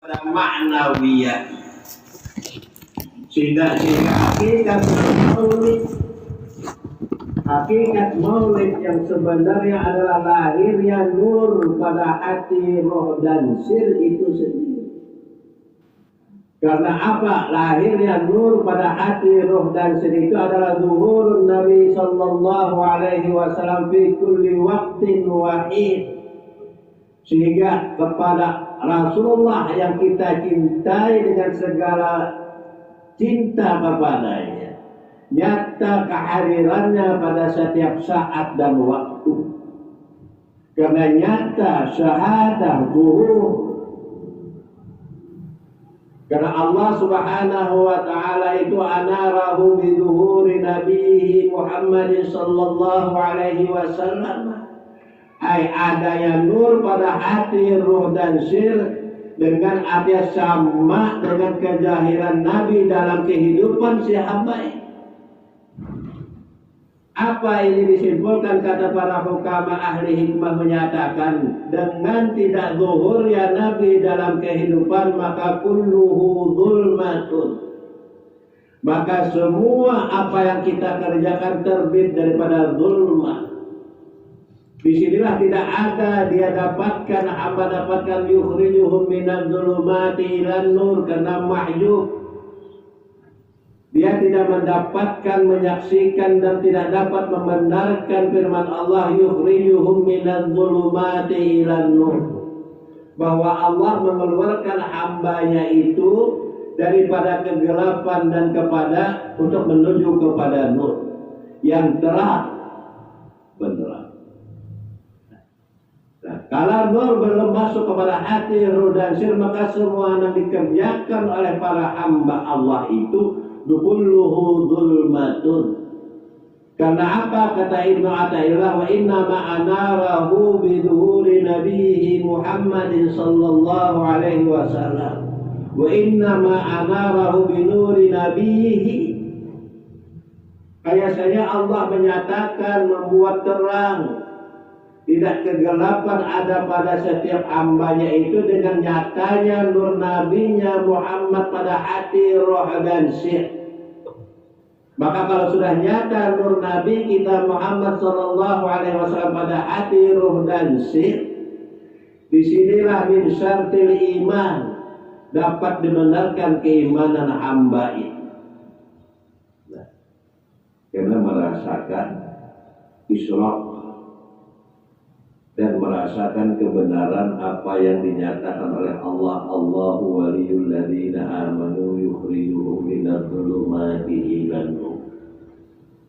ma'nawiyah, sehingga hakikat maulid yang sebenarnya adalah lahirnya nur pada hati, roh dan sir itu sendiri. Karena apa? Lahirnya nur pada hati, roh dan sir itu adalah zuhurun Nabi sallallahu alaihi wasallam fi kulli waqtin wahid. Sehingga kepada Rasulullah yang kita cintai dengan segala cinta kepadanya, nyata kehadirannya pada setiap saat dan waktu. Karena nyata syahadah zuhur. Karena Allah subhanahu wa ta'ala itu anarahu bi zuhuri nabihi Muhammad sallallahu alaihi wasallam. Adanya nur pada hati, ruh dan sir dengan artinya sama dengan kejahiran Nabi dalam kehidupan si hamba ini. Apa ini disimpulkan? Kata para hukama ahli hikmah menyatakan, dengan tidak zuhurnya Nabi dalam kehidupan maka kulluhu zulmatun, maka semua apa yang kita kerjakan terbit daripada zulmah. Disinilah tidak ada dia dapatkan, hamba dapatkan yukhrijuhum minadz zulumati ilan nur, karena mahjub. Dia tidak mendapatkan, menyaksikan dan tidak dapat membenarkan firman Allah yukhrijuhum minadz zulumati ilan nur, bahwa Allah mengeluarkan hambanya itu daripada kegelapan dan kepada untuk menuju kepada nur yang terang benderang. Kalau nur belum masuk kepada hati, ruh dan sir, maka semua yang dikerjakan oleh para hamba Allah itu kulluhu zulmatun. Karena apa? Kata Ibnu Athaillah, wa inna ma'anarahu biduhuri nabihi Muhammadin sallallahu alaihi wasallam, wa inna ma'anarahu binuri nabihi. Kayaknya Allah menyatakan, membuat terang, tidak kegelapan ada pada setiap hambanya itu dengan nyatanya nur nabinya Muhammad pada hati, roh dan sir. Maka kalau sudah nyata nur nabi kita Muhammad sallallahu alaihi wasallam pada hati, roh dan sir, disinilah min syartil iman, dapat dibenarkan keimanan hamba itu. Nah, karena merasakan isyraq dan merasakan kebenaran apa yang dinyatakan oleh Allah. Allahu waliyul ladzina amanu yukhrijuhum minadz zulumati ilan nur.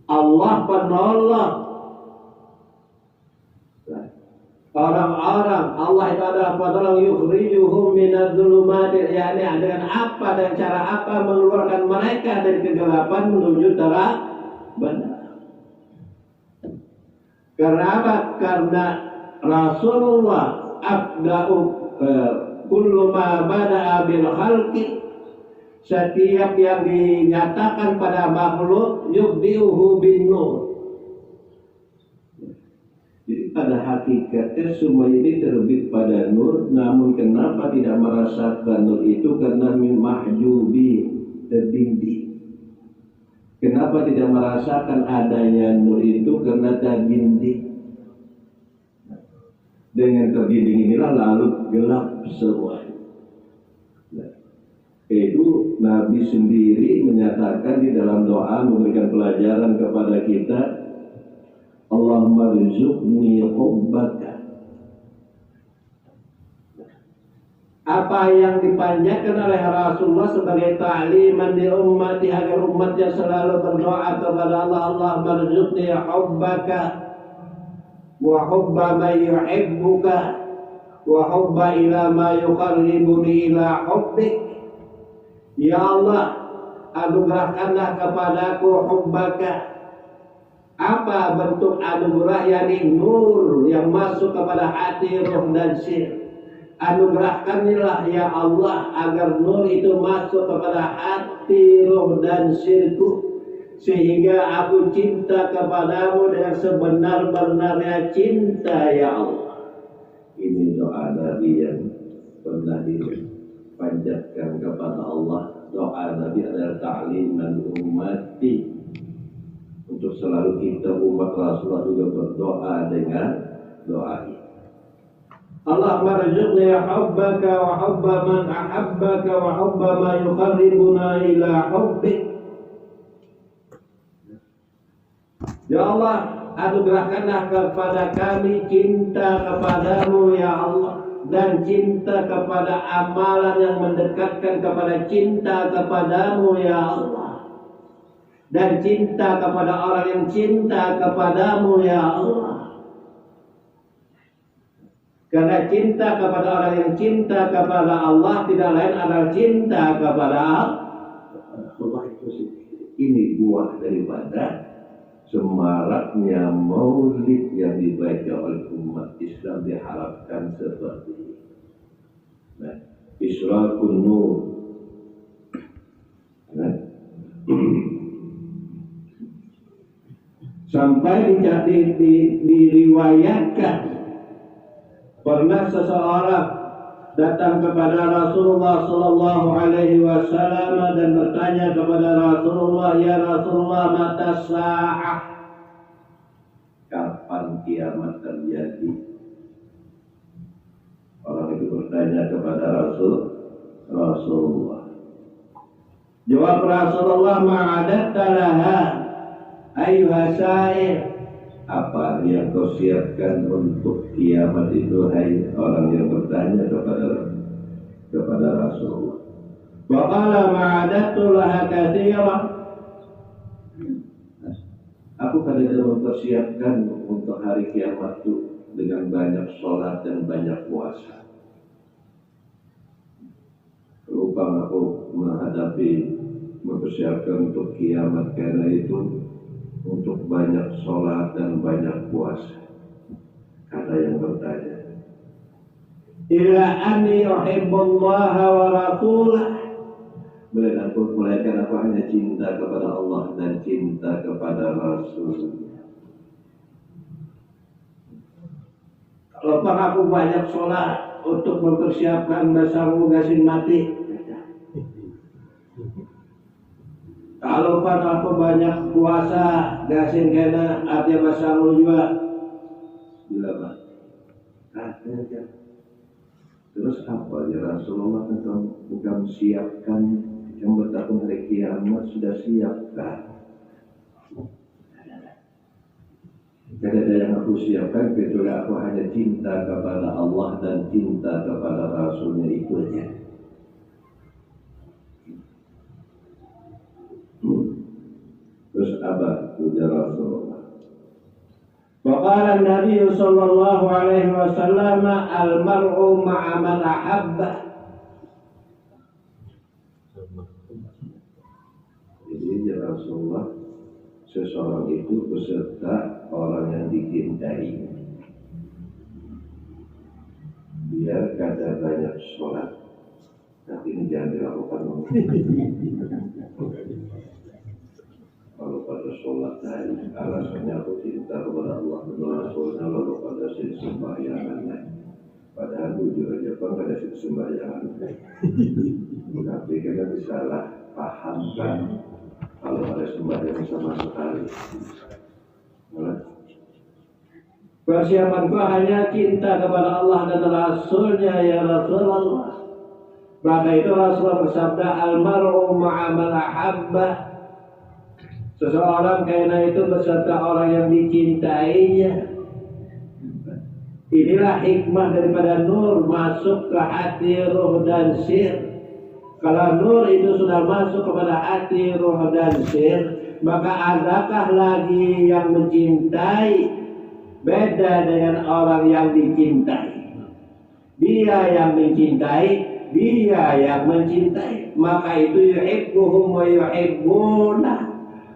Allah penolong orang-orang, Allah itu adalah penolong, yukhrijuhum minadz zulumati, yakni dengan apa dan cara apa mengeluarkan mereka dari kegelapan menuju terang benar. Karena apa? Karena Rasulullah abda'u kullu ma bada'a bil khalqi, setiap yang dinyatakan pada makhluk yubdi'uhu bin nur. Jadi pada hakikatnya semua ini terbit pada nur, namun kenapa tidak merasakan nur itu? Karena min mahjubi, terbimbing. Kenapa tidak merasakan adanya nur itu? Karena terbimbing. Dengan terbimbing inilah lalu gelap semua. Nah, itu Nabi sendiri menyatakan di dalam doa, memberikan pelajaran kepada kita, Allahumma rizukni hubbaka. Apa yang dipanjatkan oleh Rasulullah sebagai ta'liman di ummati, agar umatnya selalu berdoa kepada Allah, Allahumma rizukni hubbaka wa hubba man yuhibbuka wa hubba ila ma yuqarribuni ila hubbik. Ya Allah, anugerahkanlah kepadaku hubbaka. Apa bentuk anugerah? Yani nur yang masuk kepada hati, roh dan sir. Anugerahkanlah ya Allah agar nur itu masuk kepada hati, roh dan sirku, sehingga aku cinta kepadamu dengan sebenar-benarnya cinta ya Allah. Ini doa Nabi yang pernah dipanjatkan hadza ta'liman ummati. Untuk selalu kita umat Rasulullah juga berdoa dengan doa ini. Allahumma rzuqni hubbaka wa hubba man ahabbaka wa hubba ma yuqarribuna ila hubbik. Ya Allah, anugerahkanlah kepada kami cinta kepadamu ya Allah, dan cinta kepada amalan yang mendekatkan kepada cinta kepadamu ya Allah, dan cinta kepada orang yang cinta kepadamu ya Allah. Karena cinta kepada orang yang cinta kepada Allah tidak lain adalah cinta kepada Allah itu sendiri. Ini buah daripada semaraknya maulid yang dibaca oleh umat Islam, diharapkan seperti ini. Nah, Israqun Nur. Nah, sampai diriwayatkan pernah seseorang datang kepada Rasulullah Sallallahu Alaihi Wasallam dan bertanya kepada Rasulullah, ya Rasulullah, mata sa'ah, kapan kiamat terjadi? Orang itu bertanya kepada Rasulullah. Jawab Rasulullah, ma'adatta laha ayyuha sa'ir. Apa yang kau siapkan untuk kiamat itu, hai orang yang bertanya kepada Rasulullah. Wa qala ma'adattu laha katsiran. Aku kadang mempersiapkan untuk hari kiamat itu dengan banyak sholat dan banyak puasa. Lupa aku mempersiapkan untuk kiamat karena itu untuk banyak sholat dan banyak puasa. Kata yang bertanya, ila anni uhibbullaha wa rasulah. Melainkan aku hanya cinta kepada Allah dan cinta kepada Rasulnya. Kalau aku banyak sholat untuk mempersiapkan basamu gasin mati. Kalau aku banyak puasa, gasin kena artinya basamu juga. Bila pak, terus apa ya Rasulullah kan bukan siapkan yang bertakun hari kiamat, sudah siapkan. Tidak ada yang aku siapkan kecuali aku hanya cinta kepada Allah dan cinta kepada Rasulnya, itu aja. Terus apa ujar Rasulullah? Faqala Nabi sallallahu alaihi wasallam, al-mar'u ma'a man ahabba. Jadi ya Rasulullah, seseorang itu beserta orang yang dicintai. Biar kada banyak sholat, tapi ini jangan dilakukan. Kalau pada sholat tadi alasannya aku cinta kepada Allah dan Rasulnya, lalu pada sisi sembahyang, padahal jujur aja kan pada sisi sembahyang. Tapi kita disalah pahamkan kalau ada sembahyang sama sekali. Persiapanku hanya cinta kepada Allah dan Rasulnya ya Rasulullah. Maka itu Rasulullah bersabda, al-mar'u ma'a man ahabba. Seseorang karena itu beserta orang yang dicintainya. Inilah hikmah daripada nur masuk ke hati, ruh dan sir. Kalau nur itu sudah masuk kepada hati, ruh dan sir, maka adakah lagi yang mencintai? Beda dengan orang yang dicintai. Dia yang mencintai, dia yang mencintai. Maka itu yuhibbuhum wa yuhibbunah.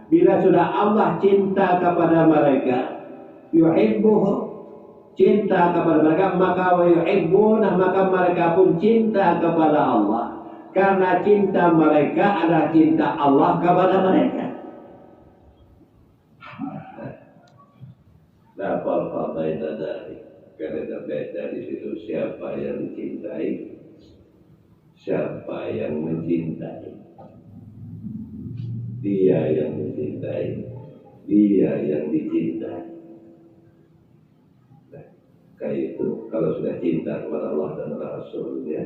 Bila sudah Allah cinta kepada mereka, yuhibbuhum, cinta kepada mereka, maka wa yuhibbunah, maka mereka pun cinta kepada Allah. Karena cinta mereka adalah cinta Allah kepada mereka. La farqa baina dzalik. Karena beda di situ siapa yang mencintai, siapa yang mencintai. dia yang dicintai, dia yang dicintai. Nah, kayak itu kalau sudah cinta kepada Allah dan Rasulnya,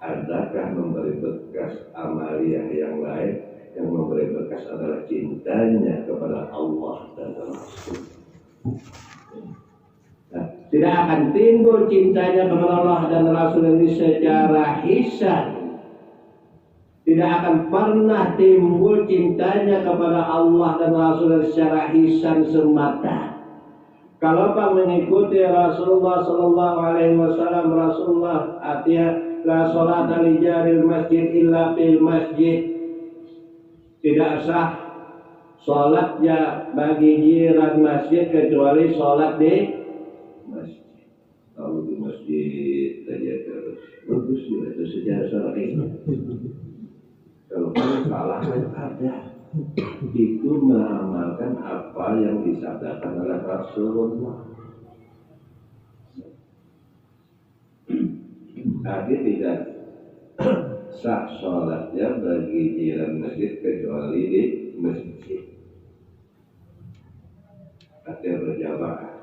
adakah memberi bekas amaliah yang lain? Yang memberi bekas adalah cintanya kepada Allah dan Rasul. Nah, tidak akan timbul cintanya kepada Allah dan Rasul ini secara hisan. Tidak akan pernah timbul cintanya kepada Allah dan Rasul secara hisan semata. Kalau Pak mengikuti Rasulullah Sallallahu Alaihi Wasallam, Rasulullah artinya la sholata li jaril masjid illa fil masjid. Tidak sah sholatnya bagi jiran masjid kecuali sholat di masjid. Kalau di masjid saja terus bagus juga itu sejarah sholat ini. Kalau salah ada itu mengamalkan apa yang disabdakan oleh Rasulullah. Tapi tidak sah sholatnya bagi jiran masjid kecuali di masjid. Artinya berjamaah.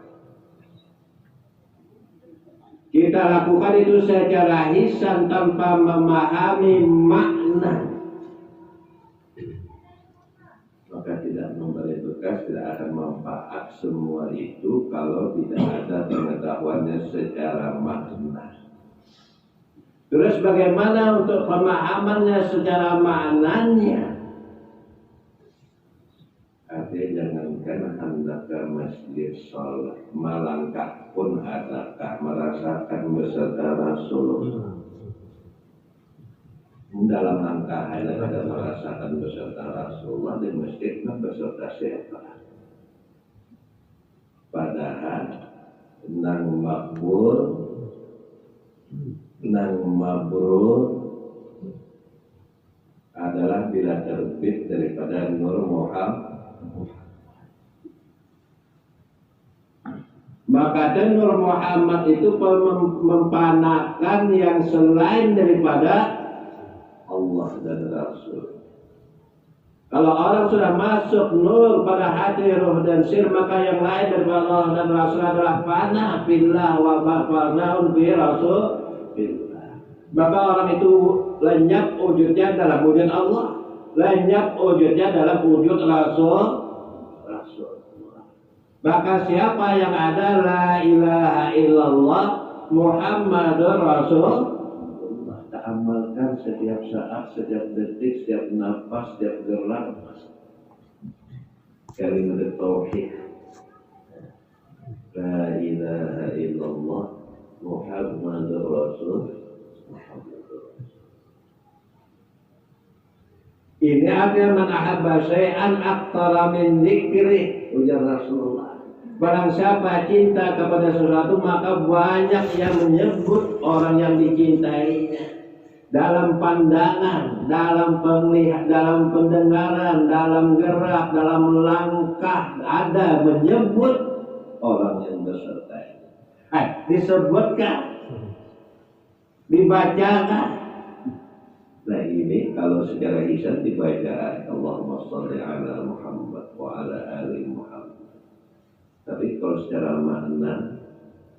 Kita lakukan itu secara hisan tanpa memahami makna. Maka tidak memberi bekas, tidak akan manfaat semua itu kalau tidak ada pengetahuannya secara makna. Terus bagaimana untuk pemahamannya secara maknanya? Artinya jangankan hendak ke masjid sholat, melangkah pun adakah merasakan beserta Rasulullah. Dalam langkah ada merasakan beserta Rasulullah di masjid beserta siapa? Padahal nang mabrur adalah bila terbit daripada Nur Muhammad. Maka Nur Muhammad itu mempanakan yang selain daripada Allah dan Rasul. Kalau orang sudah masuk nur pada hati, ruh dan sir, maka yang lain daripada Allah dan Rasul adalah fana billah wa bafarnaun bi Rasulillah. Maka orang itu lenyap wujudnya dalam wujud Allah, lenyap wujudnya dalam wujud Rasul. Maka siapa yang ada la ilaha illallah Muhammadur Rasul, amalkan setiap saat, setiap detik, setiap nafas, setiap gerak kalimat tauhid la ilaha illallah Muhammadur Rasul. Ini artinya man ahabba syai'an aktsara min dzikri, ujar Rasulullah. Barang siapa cinta kepada sesuatu maka banyak yang menyebut orang yang dicintainya. Dalam pandangan, dalam penglihatan, dalam pendengaran, dalam gerak, dalam langkah ada menyebut orang yang beserta. Disebutkan, dibacakan. Nah ini kalau secara hisan dibaca Allahumma sholli ala Muhammad wa ala ali Muhammad. Tapi kalau secara makna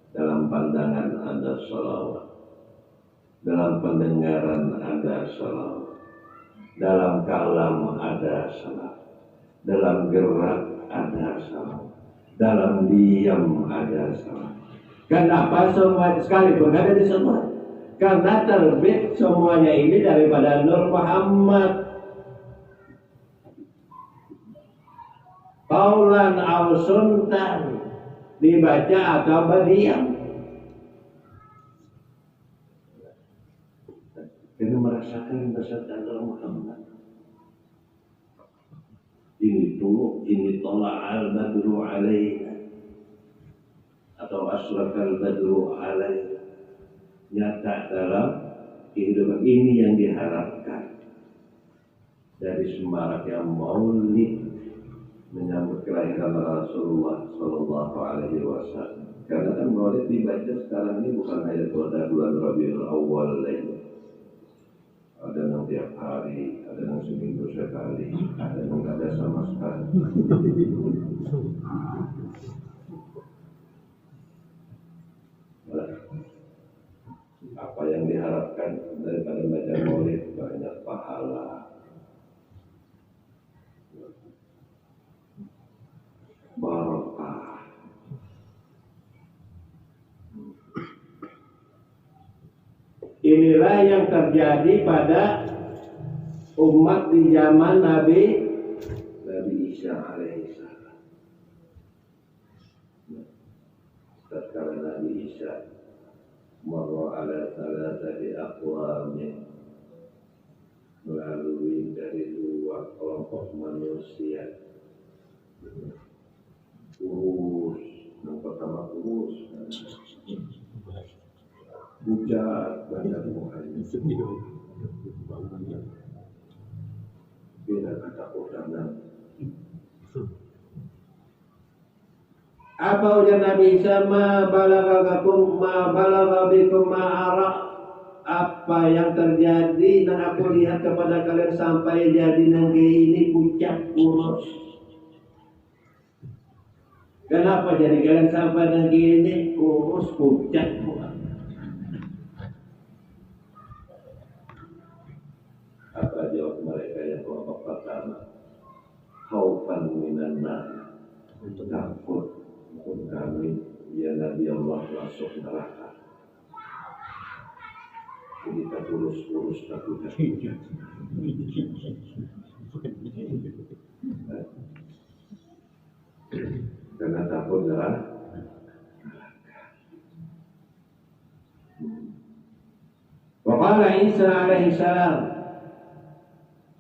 dalam pandangan ada sholawat, dalam pendengaran ada salawat, dalam kalam ada salawat, dalam gerak ada salawat, dalam diam ada salawat. Kenapa semua sekalipun ada di semua? Karena terbit semuanya ini daripada Nur Muhammad. Qaulan aw suntan, dibaca atau berdiam. Karena merasakan beserta Muhammad. Ini dulu, ini tola'al badru alaina atau asraqal badru alaina. Nyata dalam kehidupan ini yang diharapkan dari semaraknya maulid menyambut kelahiran Rasulullah Sallallahu Alaihi Wasallam. Karena kan maulid dibaca sekarang ini bukan hanya pada bulan Rabiul Awal lagi. Ada 60 setiap hari, ada yang seminggu sekali, ada yang nggak ada sama sekali. Apa yang diharapkan daripada baca maulid? Banyak pahala, barokah. Inilah yang terjadi pada umat di zaman Nabi Isa alaihissalam. Tatkala Nabi Isa marra ala thalathati aqwamin, melalui dari dua kelompok manusia, kurus, yang pertama kurus, bujat, banyak mukanya, bila kata kutanan. Apa ujar Nabi Isa? Ma balaghakum ma balaghabikum ma'ara. Apa yang terjadi dan aku lihat kepada kalian sampai jadi negeri ini pucat kurus. Kenapa jadi kalian sampai negeri ini kurus pucat kurus? Apa jawab mereka yang kelompok pertama? Khaufan minan nar, takut kami ya Nabi Allah masuk neraka. Jadi tak kurus-kurus takut. Karena takut neraka. Waqala Isa alaihi salam,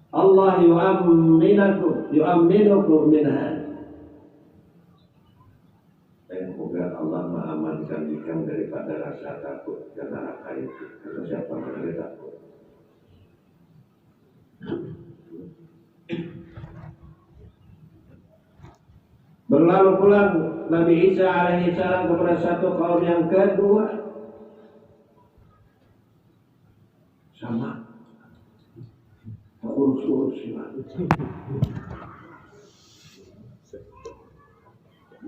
Allah yu'amminukum minha. Semoga Allah mengamankan ikan daripada rasa takut ke neraka itu. Karena siapa yang takut? Berlalu pulang Nabi Isa alaihi salam kepada satu kaum yang kedua, sama urus-urus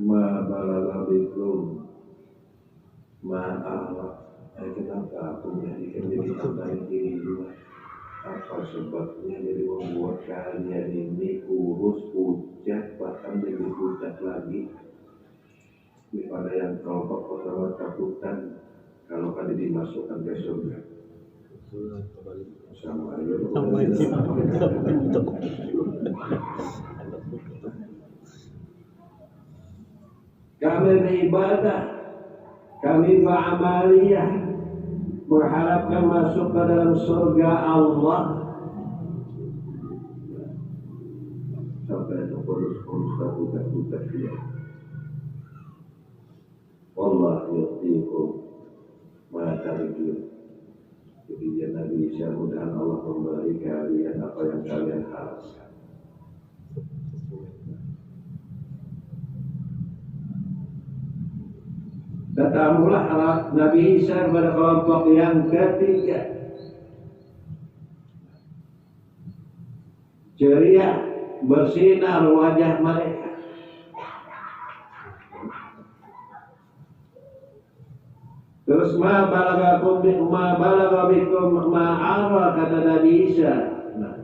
ma balaghabikum ma'ara. Kenapa aku menjadikan diri antara ini dua? Apa sebabnya jadi membuat kalian ini kurus, pucat, bahkan lebih pucat lagi daripada yang kelompok pertama takutan kalau kalian dimasukkan ke surga? Sama aja. Kami beribadah, kami beramaliyah, berharapkan masuk ke dalam surga Allah. Sampai itu kurus-kurus takut-takut dia. Wallah yu'tikum ma tarjun. Jadi ya Nabi Isa, mudah-mudahan Allah memberi kalian apa yang kalian harapkan. Tetamulah Nabi Isa pada kelompok yang ketiga, ceria, bersinar wajah mereka. Terus ma balaghabikum ma'ara, kata Nabi Isa. Nah,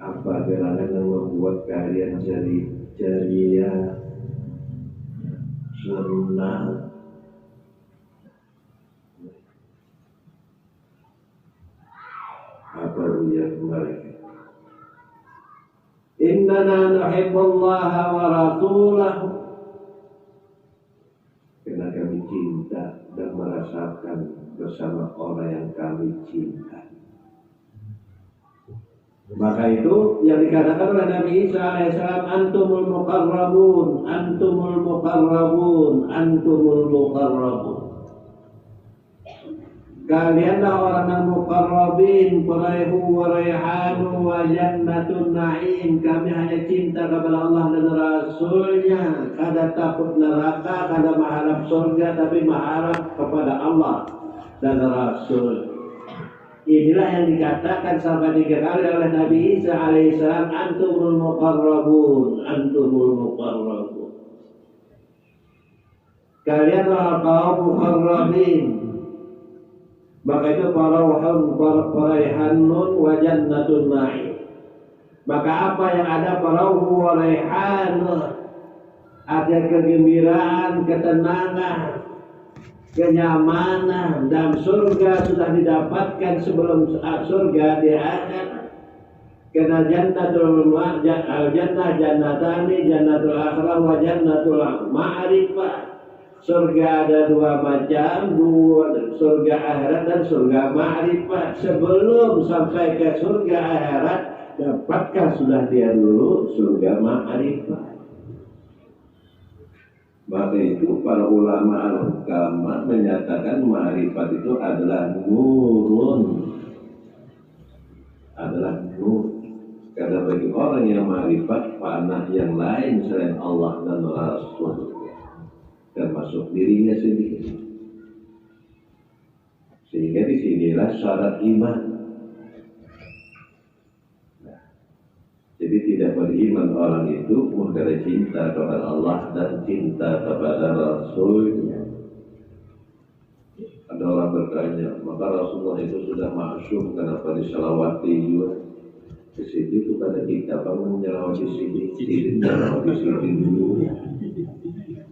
apa gerangan yang membuat kalian jadi ceria, senang? Apa ujar mereka? Innana nuhibbullaha wa rasulahu. Karena kami cinta dan merasakan bersama orang yang kami cinta. Maka itu yang dikatakan oleh Nabi Isa alaihissalam, antumul muqarrabun, antumul muqarrabun, antumul muqarrabun. Kalianlah orang yang muqarrabin, raihu wa raihanu wa jannatun na'im. Kami hanya cinta kepada Allah dan Rasulnya. Kada takut neraka, kada mengharap surga, tapi mengharap kepada Allah dan Rasul. Inilah yang dikatakan sampai 3 kali oleh Nabi Isa alaihissalam, antumul muqarrabun, antumul muqarrabun. Kalian adalah kaum muqarrabin. Maka itu faraihanun wa jannatun na'im. Maka apa yang ada farauhu wa raihanun, ada kegembiraan, ketenangan, kenyamanan, dan surga sudah didapatkan sebelum surga di akhirat. Karena jannatul jannah jannatani, jannatul akhirah wa jannatul ma'rifah. Surga ada 2 macam, surga akhirat dan surga ma'rifat. Sebelum sampai ke surga akhirat, dapatkan sudah dia dulu surga ma'rifat. Maka itu para ulama al-hukama menyatakan ma'rifat itu adalah nurun, adalah nur. Karena bagi orang yang ma'rifat panah yang lain selain Allah dan Rasul, termasuk dirinya sendiri. Sehingga disinilah syarat iman. Jadi tidak beriman orang itu karena cinta kepada Allah dan cinta kepada Rasulnya. Ada orang bertanya, maka Rasulullah itu sudah maksum, kenapa diselawati juga? Di sini itu pada kita bangun menyelawati sini, menyelawati sini dulu.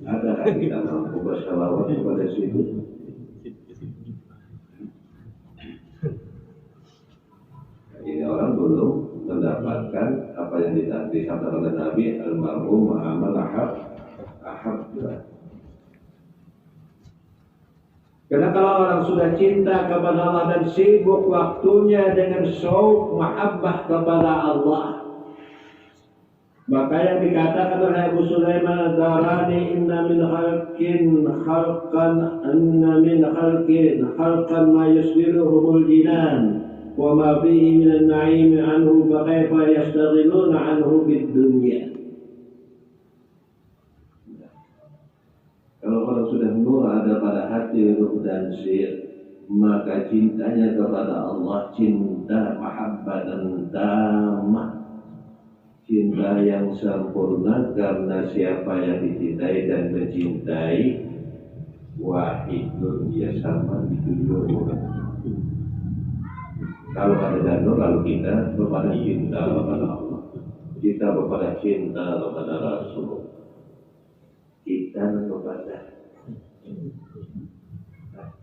Ada kita mampu berselawat kepada sini? Ini orang belum mendapatkan apa yang disampaikan oleh Nabi, al-mar'u ma'amal ahabba. Karena kalau orang sudah cinta kepada Allah dan sibuk waktunya dengan syauq mahabbah kepada Allah, maka yang dikatakan oleh Abu Sulaiman ad-Darani, inna min khalqan ma yusbiluhumul jinan wa ma bihi minan na'im anhu fa kaifa yastaghiluna anhu bid dunya. Kalau orang sudah nur ada pada hati, ruh dan sir, maka cintanya kepada Allah cinta mahabbah dan tamah, cinta yang sempurna. Karena siapa yang dicintai dan mencintai wahidun, dia sama di dunia. Kalau ada nur, kalau kita kepada cinta kepada Allah, kita kepada cinta kepada Rasul, kita kepada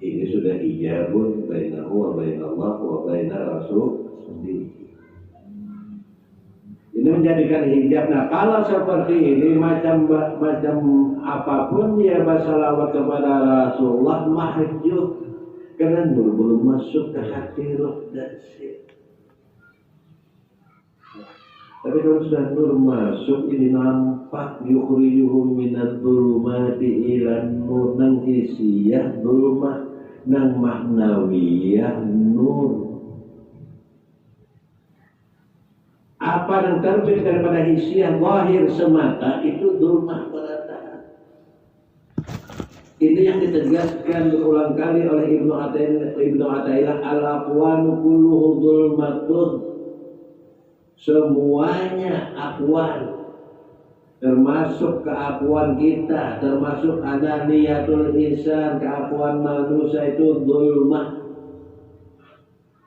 ini sudah ijabun bainahu wa bainallah wa baina rasul sendiri. Ini menjadikan hijab. Nah, kalau seperti ini macam apapun dia bersalawat kepada Rasulullah mahjub, karena nur belum masuk ke hati, roh dan sir. Tapi kalau sudah nur masuk, ini nampak yukhrijuhum minadh dhulumati ilan nur, nang hisiyah dhulmah, nang maknawiyah nur. Apa yang terbit daripada hisiyah zahir semata itu dhulmah berada. Ini yang ditegaskan berulang kali oleh Ibnu Athaillah, al-aqwanu kulluhu dhulmatun. Semuanya akwan, termasuk keakuan kita, termasuk ananiyatul insan, keakuan manusia itu dhulmah.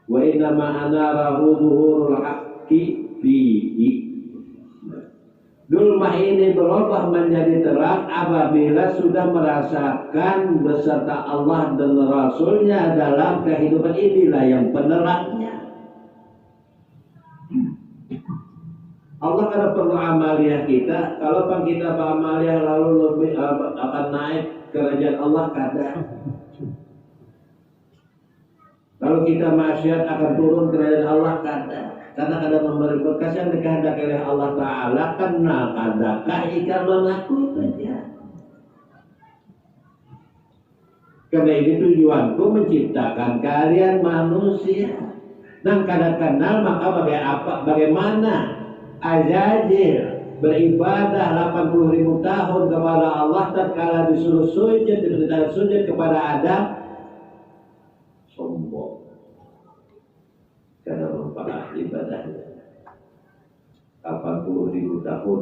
Wa inna ma'anarahu dhuhurul haqqi fihi. Dhulmah ini berubah menjadi terang apabila sudah merasakan beserta Allah dan Rasulnya dalam kehidupan inilah yang penerangnya. Allah kada perlu amaliyah kita. Kalau kita beramaliyah lalu lebih akan naik kerajaan Allah, kada. Kalau kita maksiat akan turun kerajaan Allah, kada. Karena kada memberi berkas yang dikehendaki oleh Allah Ta'ala, karena kadakah ikan mengaku saja. Karena ini tujuanku menciptakan kalian manusia. Dan kada kenal maka bagaimana Azazil beribadah 80.000 tahun kepada Allah, tatkala disuruh sujud kepada Adam, sombong. ibadahnya. 80.000 tahun.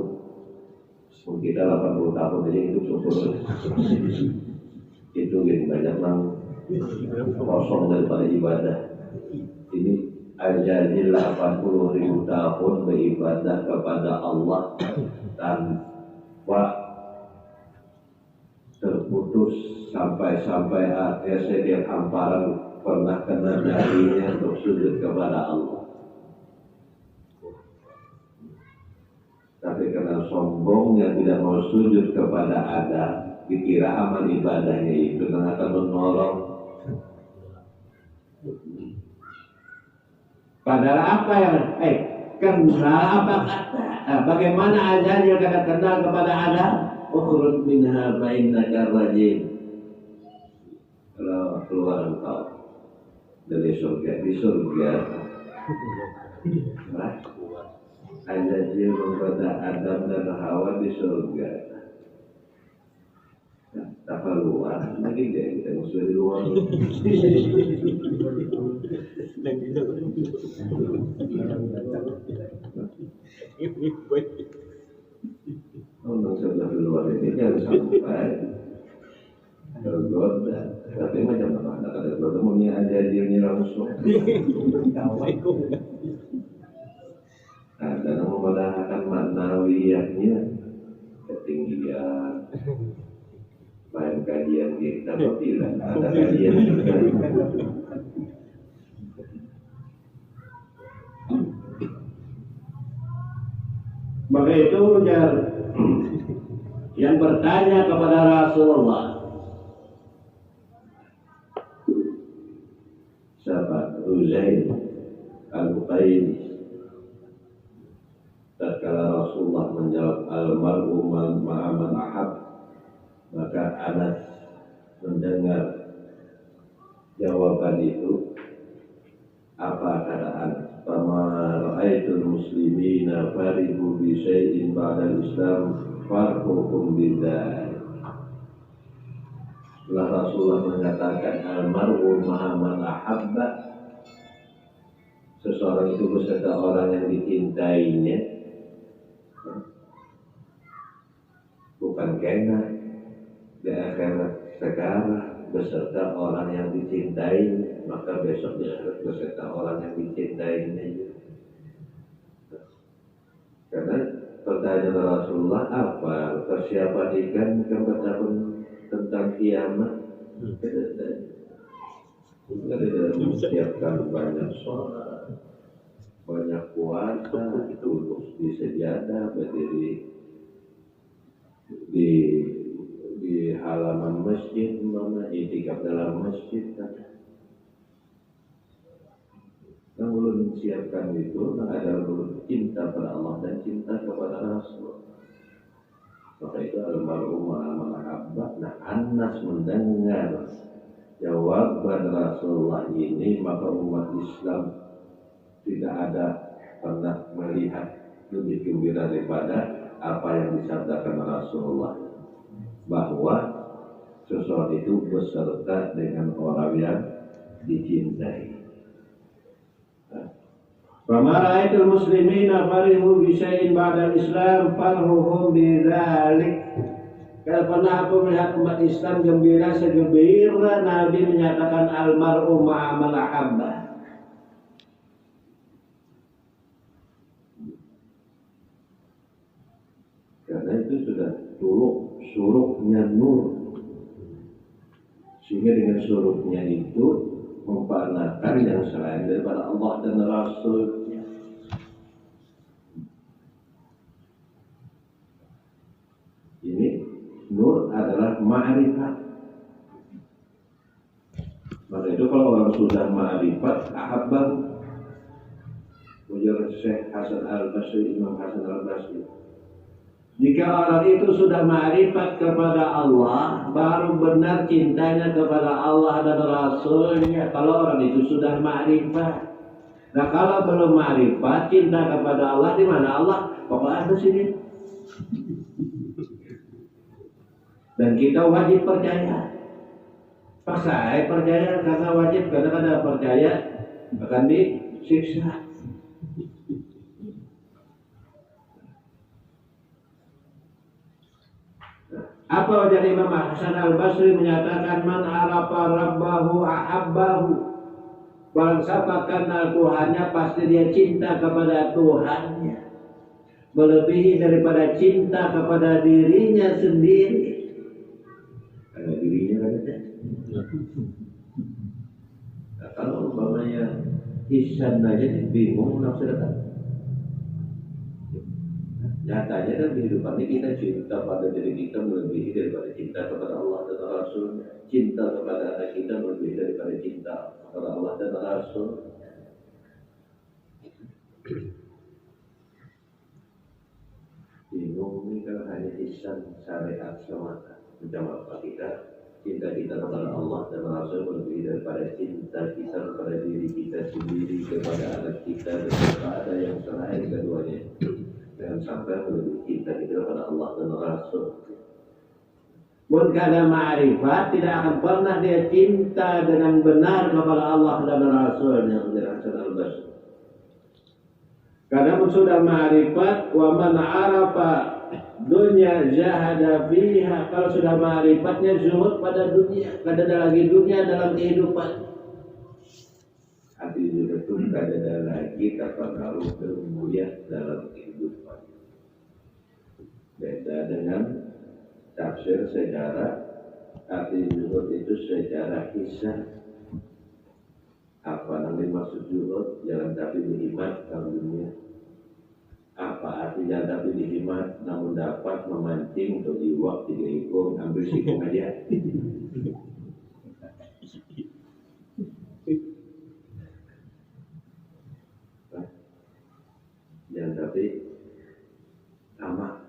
Kita 80 tahun aja itu syukur. Itu lebih banyak yang kosong daripada ibadah. Ini ajajil 80.000 tahun beribadah kepada Allah tanpa terputus sampai akhir setiap hamparan pernah kena jarinya untuk sujud kepada Allah. Tapi karena sombongnya tidak mau sujud kepada Adam, dikira amal ibadahnya itu akan menolong. Padahal apa yang kenal apa kata? Bagaimana ajarnya kata kenal kepada Adam? Ukhruj minha fa innaka rajim. Kalau keluar engkau dari surga, di surga ajajil kepada Adam dan Hawa di surga. Tak keluar lagi dia kita musuh di luar. Orang sudah keluar ini jangan sampai tergoda. Tapi macam mana ada bertemunya ajajilnya langsung. Dan memudahkan maknawiyahnya ketinggian. Main kajian kita tidak ada kajian kita. Maka itu yang bertanya kepada Rasulullah, sahabat Uzair Al-Uqaili, tatkala Rasulullah menjawab al-mar'u ma'a man ahab, maka Anas mendengar jawaban itu. Apa kata Anas? Fama ra'aitul muslimina farihu bi syai'in ba'da Islam farquhum bidzalik. Setelah Rasulullah mengatakan al-mar'u ma'a man ahabba, seseorang itu beserta orang yang dicintainya, bukan kena di akhirat sekarang beserta orang yang dicintai, maka besok di akhirat beserta orang yang dicintainya juga. Karena pertanyaan Rasulullah apa persiapan ikan tahun tentang kiamat? Kita tidak mempersiapkan banyak sholat, banyak puasa, duduk di sejadah, berdiri di halaman masjid, itikaf dalam masjid. Yang belum menyiapkan itu adalah cinta pada Allah dan cinta kepada Rasul. Maka itu al-mar'u ma'a man ahabba. Nah, Anas mendengar jawaban Rasulullah ini, maka umat Islam tidak ada pernah melihat lebih gembira daripada apa yang disabdakan Rasulullah, bahwa seseorang itu beserta dengan orang yang dicintai. Fama ra'aitul muslimina farihu bi syai'in ba'da Islam farhuhum bidzalik. Kalau pernah aku melihat umat Islam gembira segembira Nabi menyatakan al-mar'u ma'a man ahabba. Karena itu sudah suruknya nur, sehingga dengan suruknya itu memperanakan yang selain daripada Allah dan Rasulnya. Ini nur adalah ma'rifat. Maka itu kalau orang sudah ma'rifat, ahabbah. Ujar Syekh Hasan Al-Basri, Imam Hasan Al-Basri, jika orang itu sudah ma'rifat kepada Allah, baru benar cintanya kepada Allah dan Rasulnya. Kalau orang itu sudah ma'rifat. Nah, kalau belum ma'rifat, cinta kepada Allah di mana Allah? Pokoknya ada sini. Dan kita wajib percaya. Pak saya percaya karena wajib, karena percaya akan disiksa. Apa wajah Imam Hasan Al-Basri menyatakan man arafa rabbahu ahabbahu. Barang siapa kenal Tuhannya pasti dia cinta kepada Tuhannya melebihi daripada cinta kepada dirinya sendiri. Karena dirinya kan ada. Nah, kalau umpamanya Ihsan aja bingung menafsirkan. Nyatanya kan kehidupan ini kita cinta pada diri kita melebihi daripada cinta kepada Allah dan Rasul. Cinta kepada anak kita melebihi daripada cinta kepada Allah dan Rasul. Bingung ini kan hanya Ihsan syariat semata. Macam apa kita cinta kita kepada Allah dan Rasul melebihi daripada cinta kita kepada diri kita sendiri, kepada anak kita, dan kepada yang selain keduanya. Jangan sampai melebihi cinta kita kepada Allah dan Rasul. Karena ma'rifat tidak akan pernah dia cinta dengan benar kepada Allah dan Rasul yang dirasa Al-Basri. Karena sudah ma'rifat wa man arafa dunya jahada fiha. Kalau sudah ma'rifatnya zuhud pada dunia, kada ada lagi dunia dalam kehidupan. Hati juga itu kada ada lagi terpengaruh kemuliaan dalam kehidupan. Beda dengan tafsir sejarah. Arti zuhud itu secara hisab. Apa yang dimaksud zuhud? Jangan tapi dihimat dalam dunia. Apa artinya tapi dihimat namun dapat memancing untuk iwak 3 ekor ambil sikung aja. Jangan tapi tamak.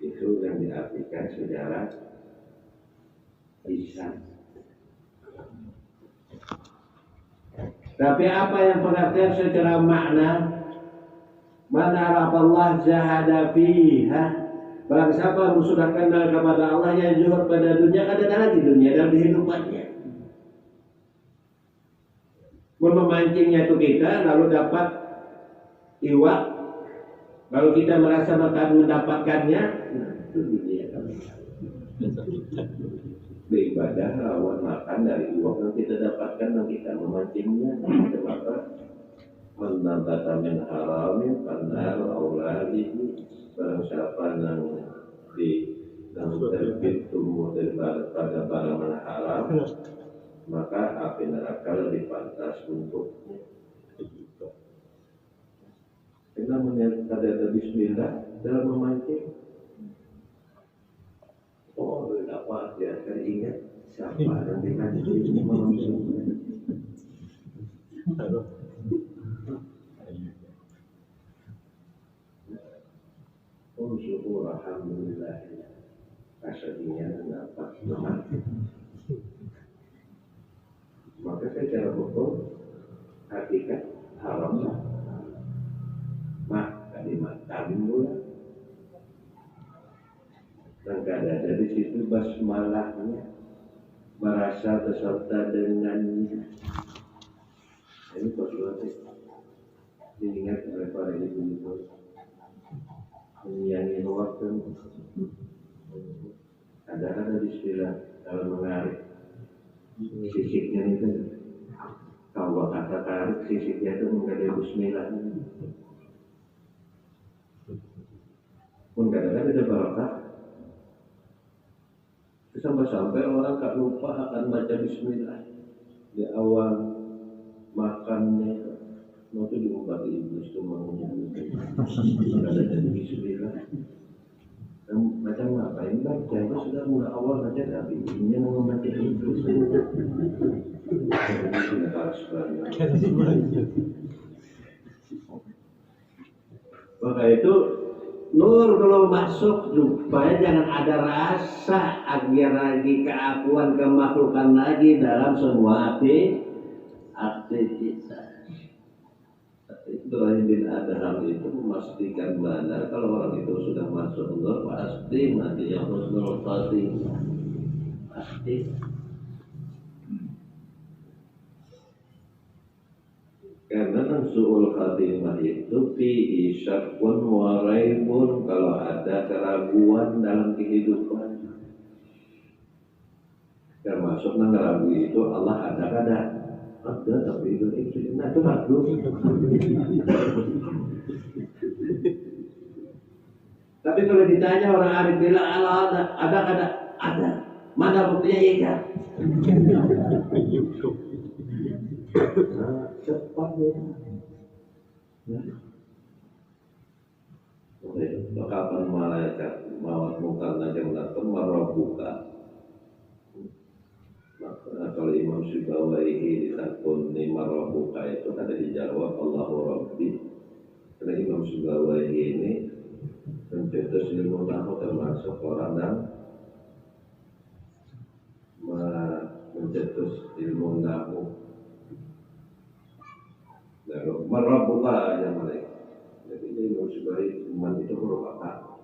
Itu yang diartikan sejarah Ihsan. Tapi apa yang pengertian secara makna? Man arafallah jahada fiha. Barang siapa yang sudah kenal kepada Allah yang zuhud pada dunia, kada ada lagi dunia dalam kehidupannya. Memancingnya itu kita lalu dapat iwak. Kalau kita merasa mendapatkannya, nah itu dunia kami. Beribadah lawan makan dari iwak yang kita dapatkan dan kita memancingnya. Maka menambahkan min haramin panar auladihi. Barang siapa yang terbit tumbuh daripada barang yang haram, maka api neraka lebih pantas untuknya. Kita menyatakan ada bismillah dalam memancing. Oh, dapat dia akan ingat siapa yang dimancing memancing. Oh, syukur alhamdulillah. Kasihnya dapat memancing. Maka secara hukum hakikat haramlah. Mak kalimat tambul dan kada ada di situ basmalahnya merasa beserta dengannya. Ini persoalan diingat oleh para ibu-ibu yang waktu ada istilah dalam menarik sisiknya itu. Kalau kata tarik sisiknya itu menjadi bismillah. Pun kadang-kadang ada barakah. Sampai-sampai orang tak lupa akan baca bismillah di awal makannya. Mau itu diubah di iblis itu maunya. Ada jadi bismillah. Macam apa? Ini baca itu sudah mulai awal baca tapi ini mau baca iblis. Maka itu nur kalau masuk supaya jangan ada rasa agar lagi keakuan kemakhlukan lagi dalam semua aktivitas. Ibrahim bin Adham itu memastikan benar kalau orang itu sudah masuk nur pasti nanti yang husnul khatimah pasti. Karena kan su'ul khatimah itu fihi syakkun wa raibun, kalau ada keraguan dalam kehidupan. Termasuk ngeragu itu Allah ada tapi itu nah itu makhluk. Tapi kalau ditanya orang arif bilang Allah ada. Mana buktinya iya? Cepat ya. Kapan malaikat maut muka najam datang marabuka. Maka kalau Imam Syibawaihi disakun ni marabuka itu ada dijawab Allahu Rabbi. Karena Imam Syibawaihi ini mencetus ilmu nahu termasuk orang yang mencetus ilmu nahu. Marabuka aja mereka. Jadi ini Imam Syibawaihi iman itu huruf apa?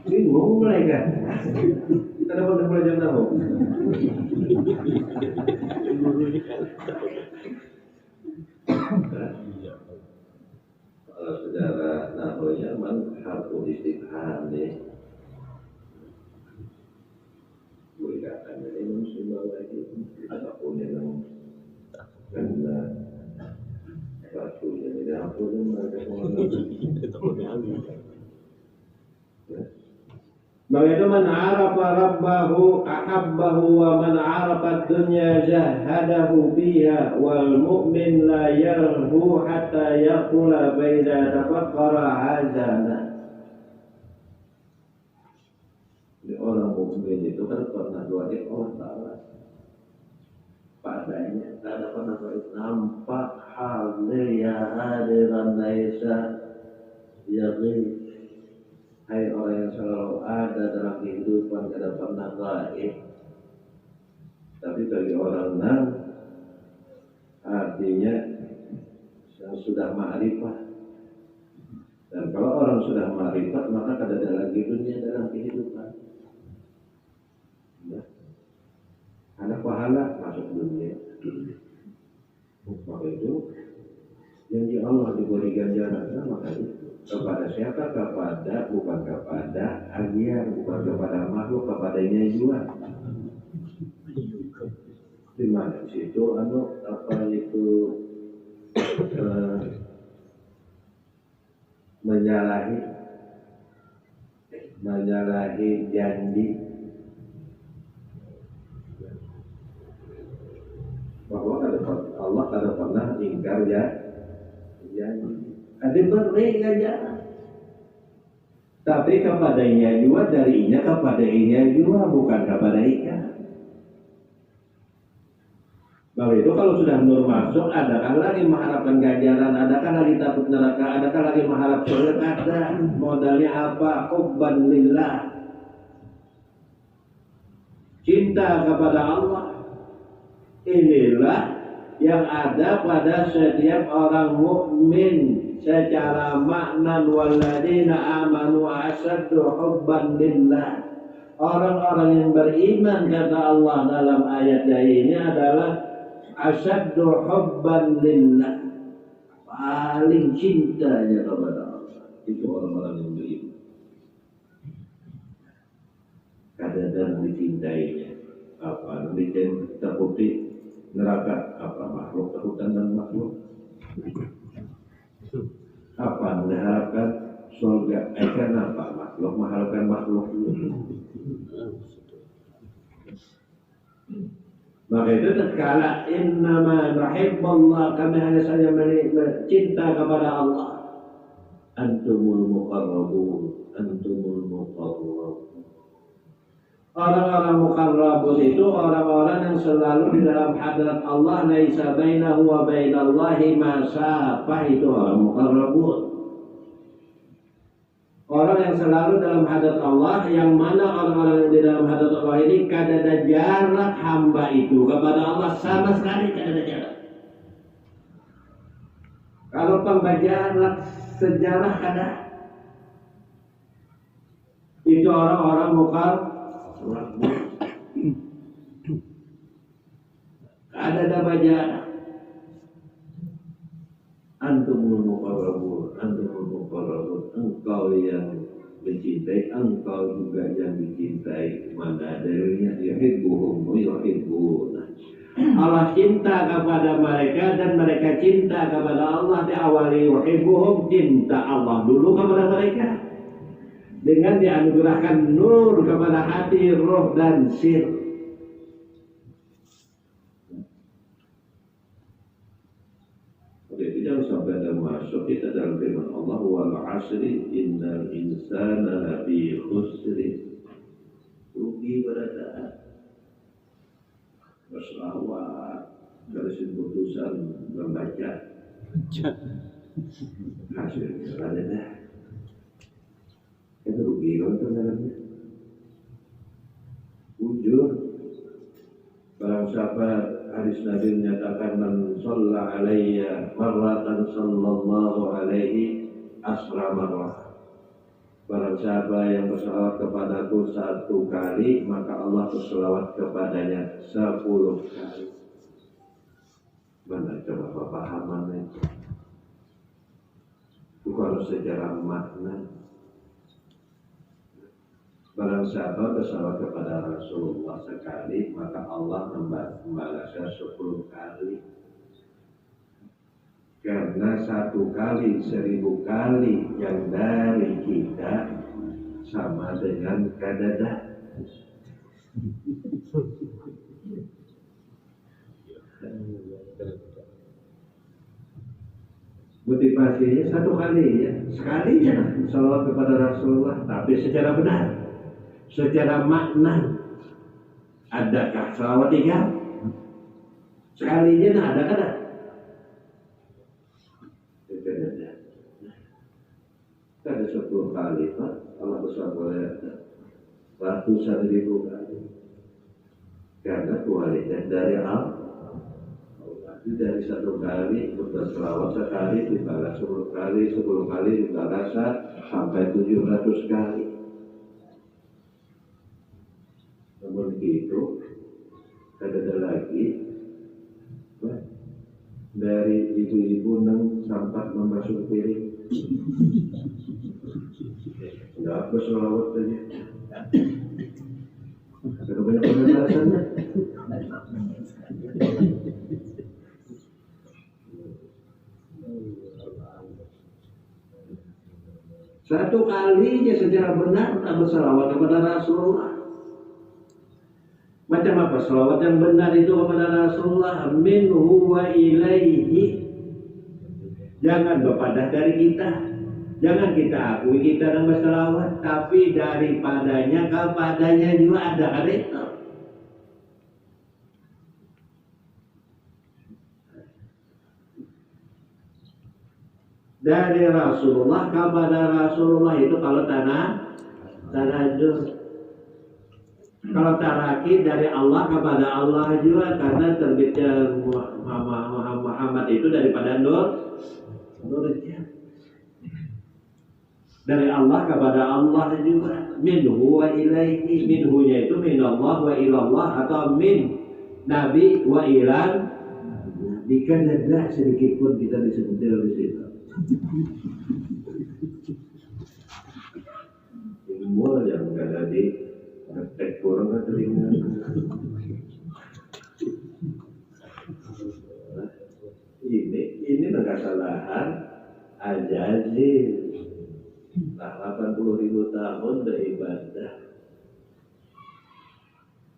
Bingung mereka. Kenapa tidak belajar nahu? Kalau secara nahunya man harfu istifham nih. Berikan ini Imam Syibawaihi apapun yang karena rasulnya tidak apa yang mereka begitu man arafa rabbahu ahabbahu wa man arafa dunya jahadahu biha wal mu'min la yarhu hatta yaqula baida tafakkara hazana. Orang mukmin itu kan pernah doa Allah Ta'ala padanya, tak ada pernah nampak halnya ya hadiran laisa yaqin. Hai orang yang selalu ada dalam kehidupan, tidak pernah gaib. Tapi bagi orang yang artinya yang sudah ma'rifah. Dan kalau orang sudah ma'rifah, maka tidak ada lagi dunia dalam kehidupan. Ya. Ada pahala masuk dunia. Maka itu janji Allah diberi ganjaran, maka itu kepada siapa? Bukan kepada agian, bukan kepada makhluk, kepadanya jua. Di mana situ apa itu menyalahi janji bahwa Allah tidak pernah ingkar ya janji. Ada beri ganjaran, tapi kepadanya juga, darinya kepadanya juga, bukan kepada ikan. Bahwa itu kalau sudah nur masuk, adakah lagi mengharapkan ganjaran, adakah lagi takut neraka, adakah lagi mengharap surga? Ada. Modalnya apa? Hubban lillah, cinta kepada Allah. Inilah yang ada pada setiap orang mukmin secara makna. Walladzina amanu asyaddu hubban lillah. Orang-orang yang beriman kata Allah dalam ayat ini adalah asyaddu hubban lillah, paling cintanya kepada Allah. Itu orang-orang yang beriman. Kadang-kadang dicintainya apa? Takuti neraka apa? Makhluk, takutan dan makhluk. Apa mengharapkan surga? Karena apa? Makhluk mengharapkan makhluk. Maka itu tatkala innama rahimullah, kami hanya saja cinta kepada Allah. Antumul muqarrabun, antumul muqarrabun. Orang-orang muqarrabun itu orang-orang yang selalu di dalam hadrat Allah, laisa bainahu wa bainallahi masafah, itu orang muqarrabun. Orang yang selalu dalam hadrat Allah, yang mana orang-orang yang di dalam hadrat Allah ini kadada jarak hamba itu kepada Allah sama sekali kadada jarak. Kalau pembajaran sejarah kada, itu orang-orang muqarrabun. Ada namanya antumul muqarrabun, engkau yang mencintai, engkau juga yang dicintai. Mana dalilnya? Yuhibbuhum wa yuhibbuna. Allah cinta kepada mereka dan mereka cinta kepada Allah. Diawali yuhibbuhum, cinta Allah dulu kepada mereka dengan dianugerahkan nur kepada hati, roh dan sir. Jadi jangan sampai ada masuk kita dalam firman Allah, wal asri innal insana lafi khusri. Rugi pada saat berselawat, garis putusan membaca hasilnya ada dah. Itu rugi kalau dalamnya. Jujur, barang siapa hadis Nabi menyatakan man shalla alayya marratan sallallahu alaihi asra marrah. Barang siapa yang berselawat kepadaku 1 kali, maka Allah berselawat kepadanya 10 kali. Mana coba pemahaman itu? Bukan secara makna. Barang siapa berselawat kepada Rasulullah sekali, maka Allah membalasnya 10 kali. Karena 1 kali 1000 kali yang dari kita sama dengan kadadah. Motivasinya 1 kali ya, sekali ya salawat kepada Rasulullah, tapi secara benar, secara makna. Adakah salawat 3? Sekalinya ada kan? Ada 10 kali Pak, Allah bersalawat ratusan ribu kali. Karena kualitas dari Allah. Itu dari 1 kali berselawat sekali dibalas 10 kali, 10 kali dibalas sampai 700 kali. Namun itu ada lagi dari ibu-ibu nang sampai membasuh piring. Enggak apa selawat saja. Ada banyak penjelasannya. Satu kalinya secara benar berselawat kepada Rasulullah. Macam apa selawat yang benar itu kepada Rasulullah? Minhu wa ilaihi. Jangan berpadah dari kita. Jangan kita akui kita yang berselawat, tapi daripadanya kepadanya juga ada itu. Dari Rasulullah kepada Rasulullah itu kalau tanajur. Kalau taraki dari Allah kepada Allah juga, karena terbitnya Muhammad itu daripada nurnya. Dari Allah kepada Allah juga. Minhu wa ilaihi. Minhunya itu min Allah wa ilallah, atau min Nabi wa ilan. Jika ada sedikit pun kita disebut di situ. Semua yang ada di praktek kurang telinga. Ini kesalahan ajazil. 80.000 tahun beribadah.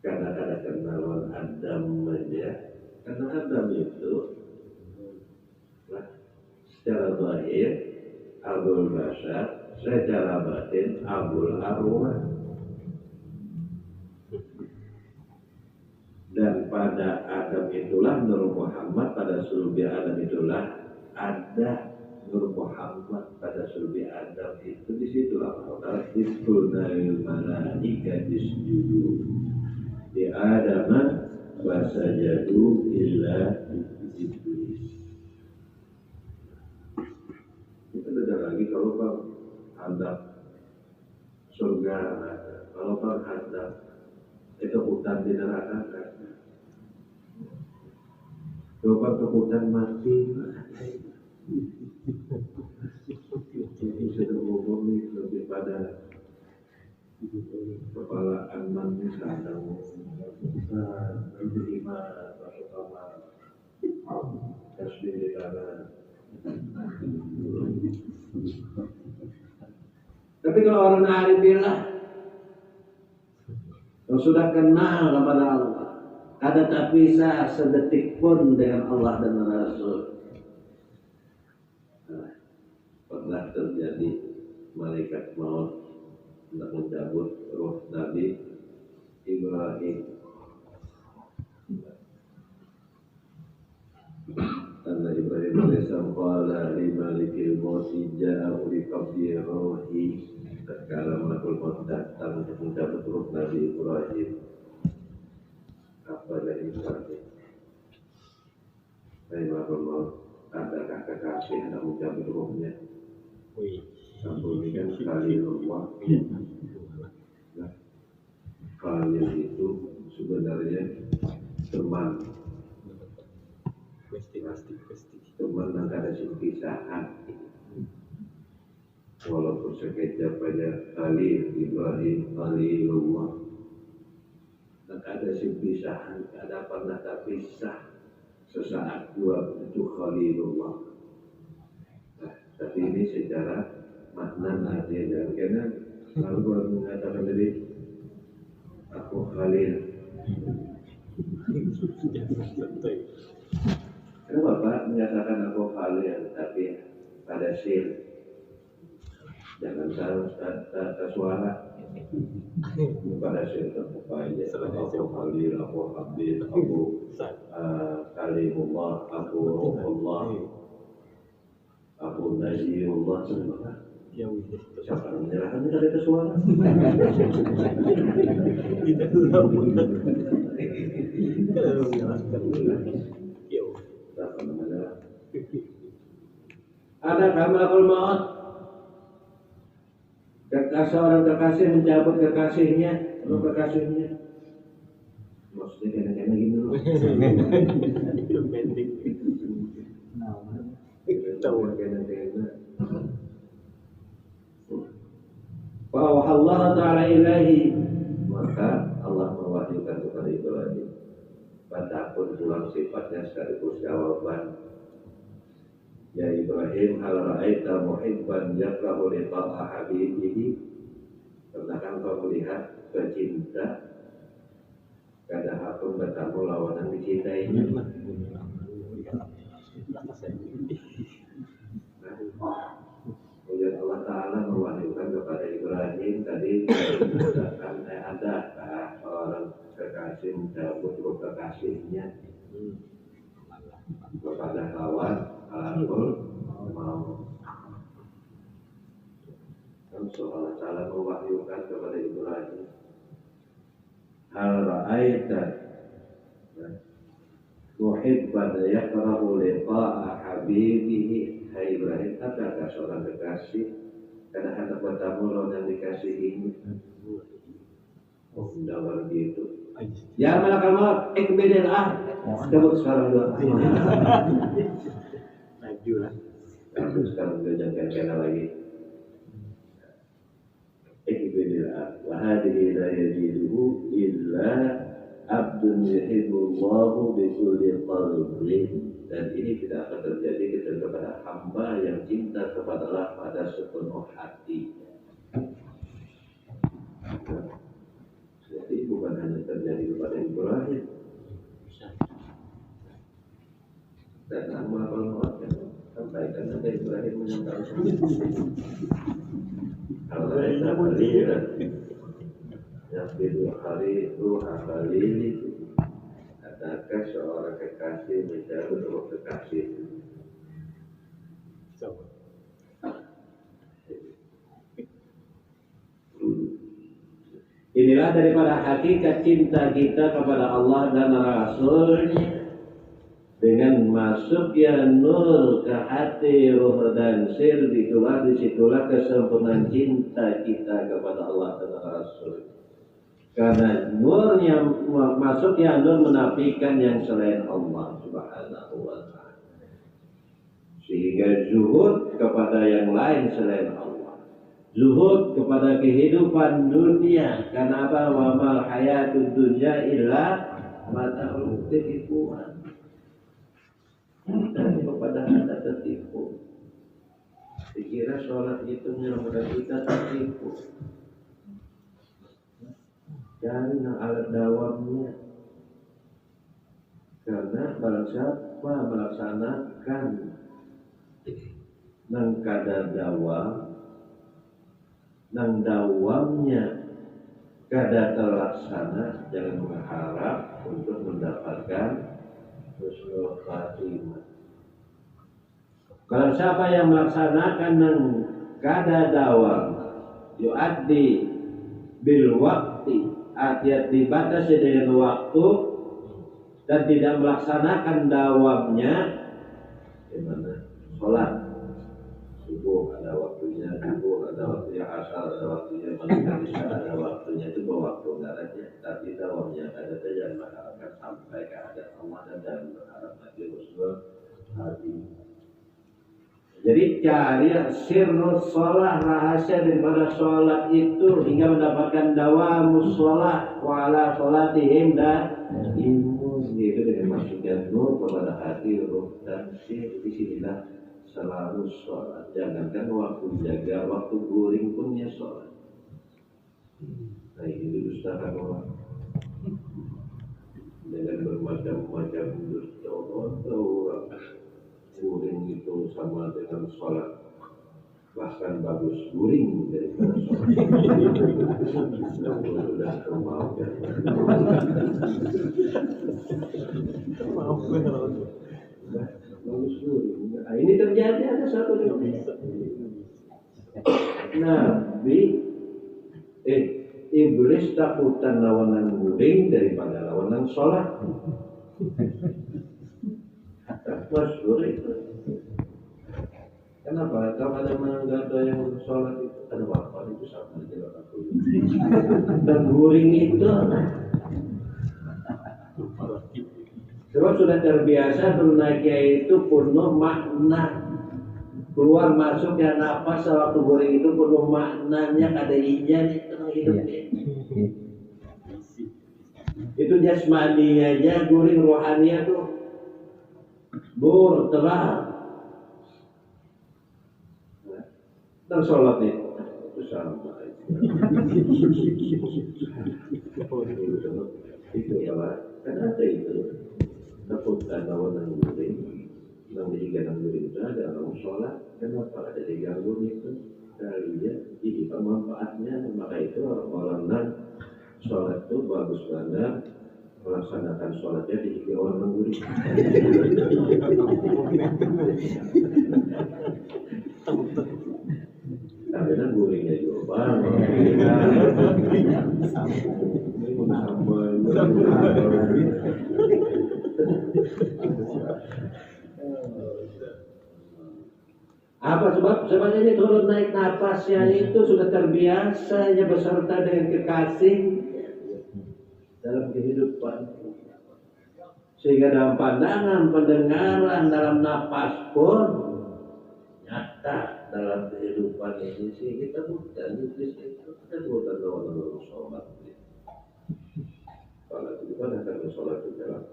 Karena ada kenalan Adam aja. Karena Adam itu secara zahir Abul Bashar, secara batin Abul Arwah. Dan pada Adam itulah Nur Muhammad, pada sulbi Adam itulah ada Nur Muhammad, pada sulbi Adam itu. Disitulah Allah Istunal malaika disjudu di Adam wasajadu illa iblis. Itu beda lagi kalau bang hadap surga ada, kalau bang hadap itu hutan di neraka kan. Coba kebutuhan mati. Ini sudah umum lebih pada kepala aman misalnya menerima masuk kamar tasbih di tanah. Tapi kalau orang arifillah yang sudah kenal kepada Allah, ada tak bisa sedetik pun dengan Allah dan Rasul. Pernah terjadi malaikat maut hendak mencabut roh Nabi Ibrahim. Karena Ibrahim alaihissalam qala li malikil maut ja'ahu li qabdi ruhi. Tatkala malakul maut datang untuk mencabut roh Nabi Ibrahim, apa dari Ibrahim? Hai malakul maut, adakah kekasih hendak mencabut rohnya? Kamu ini kan Khalilullah. Nah, Khalil itu sebenarnya teman. Teman yang ada perpisahan. Walaupun sekejap pada Khalil Ibrahim Khalilullah, dan ada perpisahan, ada pernah tak pisah sesaat dua itu Khalilullah. Nah, tapi ini secara makna artinya karena kalau mengatakan diri aku Khalil. Kenapa Bapak menyatakan aku Khalil tapi pada sir? Jangan salah suara. Pada sir apa aja? Aku Khalil, aku Habib, aku Kalimullah, aku Allah, aku Najiullah semua. Siapa yang menyerahkan dari itu suara? Tidak tahu. Ada malakul maut. Seorang kekasih mencabut kekasihnya, kekasihnya. Maksudnya kena-kena gini loh. Tahu kena-kena. Bahwa Allah Ta'ala ilahi, maka Allah mewahyukan kepada Ibrahim. Padahal pulang sifatnya sekaligus jawaban. Ya Ibrahim, hal ra'aita muhibban yakrahu liqa'a habibihi. Pernahkah engkau melihat pecinta kadang pun bertemu lawanan dicintainya? Kemudian Allah Ta'ala mewahyukan kepada Ibrahim tadi ada seorang kekasih mencabut roh kekasihnya kepada lawan alakul mau. Dan Allah Ta'ala mewahyukan kepada Ibrahim, hal ra'aita muhibban yakrahu liqa'a habibihi. Hai Ibrahim, adakah seorang kekasih karena hendak bertemu lawan yang dikasihinya? Oh, tidak begitu. Ya malakul maut, ikbidil cabut sekarang dua. Maju lah. Cabut sekarang dua, jangan kena lagi. Ikbidil wa hadhihi la yajiduhu illa abdun yuhibbullahu bi kulli qalbin. Dan ini tidak akan terjadi kepada hamba yang cinta kepada Allah pada sepenuh hati. Jadi bukan hanya terjadi kepada Ibrahim. Dan nama Allah sampaikan ada Ibrahim menyampaikan. Kalau kita melihat yang kedua hari itu Khalil itu, adakah seorang kekasih mencabut roh kekasih? Inilah daripada hakikat cinta kita kepada Allah dan Rasul-Nya. Dengan masuknya nur ke hati, ruh dan sir, disitulah kesempurnaan cinta kita kepada Allah dan Rasul. Karena nurnya masuknya nur menafikan yang selain Allah Subhanahu wa ta'ala. Sehingga zuhud kepada yang lain selain Allah. Zuhud kepada kehidupan dunia. Karena apa? Wa mal hayatud dunya illa mata'ul tipuan. Dan kepada anda tertipu. Dikira sholat itu menyelamatkan kita tertipu. Cari alat dawamnya. Karena barang siapa melaksanakan nang kadar dawam, nang dawamnya kadar terlaksana, jangan berharap untuk mendapatkan husnul khatimah. Kalau siapa yang melaksanakan nang kadar dawam, yu'addi bil waqti, artinya dibatasi dengan waktu dan tidak melaksanakan dawamnya, gimana? Sholat subuh ada waktunya, subuh ada waktunya, asar ada waktunya, maghrib ada waktunya, itu waktu ngarannya, tapi dawamnya ada saja masyarakat sampai keadaan Allah dan berharap nanti husnul khatimah. Jadi cari sirrus sholat, rahasia daripada sholat itu hingga mendapatkan dawamus sholat wala sholatihim dan imun, itu dengan masuknya nur kepada hati, ruh dan sir. Disinilah selalu sholat. Jangankan waktu jaga, waktu guring pun ya sholat. Nah ini dustakan orang dengan bermacam-macam dusta orang. Guring itu sama dengan sholat, bahkan bagus guring daripada sholat. Sudah kemaafkan. Bagus guring. Nah, ini terjadi ada satu Nabi Iblis takutan lawanan guring daripada lawanan sholat. Masyhur itu. Kenapa? Kalau ada menganggap yang sholat itu ada apa itu sama aja aku. Dan guring itu. Sebab sudah terbiasa tunainya itu penuh makna. Keluar masuknya nafas waktu guring itu penuh maknanya, ada inya itu hidupnya. Itu jasmaninya, guring rohaninya tuh terang. Dan sholat itu sama. Itu adalah karena ada itu takutkan lawanan guring, yang diganang guring itu ada orang sholat. Kenapa ada diganggu itu? Kalinya ini pemanfaatnya, maka itu orang-orang sholat itu bagus banget. Melaksanakan sholatnya di orang mengguri. Karena guringnya juga apa sebabnya ini turun naik nafasnya itu sudah terbiasa ya beserta dengan kekasih dalam kehidupan, sehingga dalam pandangan, pendengaran, dalam napas pun nyata dalam kehidupan ini. Sih kita bukan iblis itu, kita bukan lawan sholat. Kalau itu kan akan sholat di dalam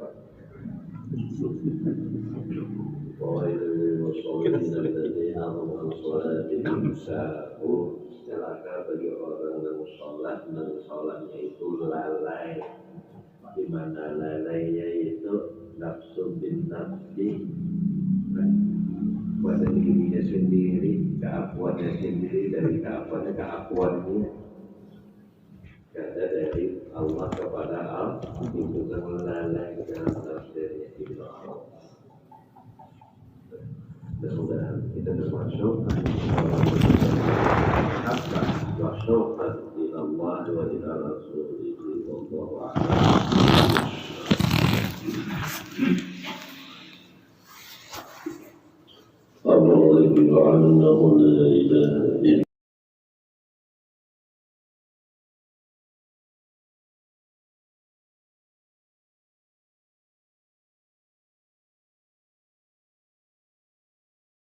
celaka bagi orang yang sholat dan sholatnya itu lalai. Di mana lalainya itu nafsu bin nafsi, pada dirinya sendiri, keakuannya sendiri, dari keakuannya keakuannya. Kata dari Allah kepada Allah itu lalai dalam tafsirnya Ibnu Abbas. Mudah-mudahan kita termasuk masuk di Allah wa di Rasulih wallahu a'lam. Allah